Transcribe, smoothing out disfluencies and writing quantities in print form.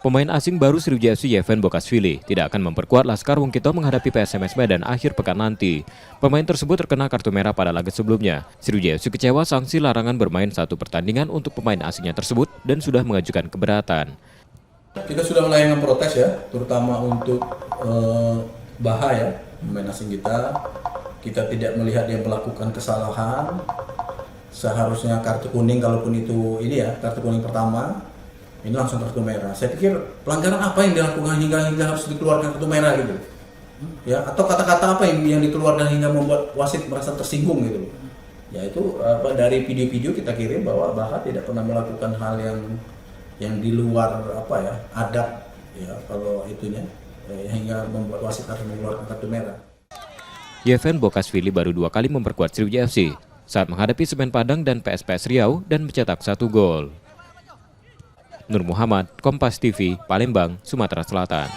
Pemain asing baru Sriwijaya FC Yeven Bokashvili tidak akan memperkuat Laskar Wongkito menghadapi PSMS Medan akhir pekan nanti. Pemain tersebut terkena kartu merah pada laga sebelumnya. Sriwijaya FC kecewa sanksi larangan bermain satu pertandingan untuk pemain asingnya tersebut dan sudah mengajukan keberatan. Kita sudah melayangkan protes ya, terutama untuk bahaya pemain asing kita. Kita tidak melihat dia melakukan kesalahan. Seharusnya kartu kuning, kalaupun itu kartu kuning pertama. Ini langsung kartu merah. Saya pikir pelanggaran apa yang dilakukan hingga harus dikeluarkan kartu merah gitu, ya? Atau kata-kata apa yang dikeluarkan hingga membuat wasit merasa tersinggung gitu. Ya itu dari video-video kita kirim bahwa Bahar tidak pernah melakukan hal yang di luar adab ya kalau itunya hingga membuat wasit harus mengeluarkan kartu merah. Yeven Bokashvili baru 2 kali memperkuat Sriwijaya FC saat menghadapi Semen Padang dan PSPS Riau dan mencetak 1 gol. Nur Muhammad, Kompas TV, Palembang, Sumatera Selatan.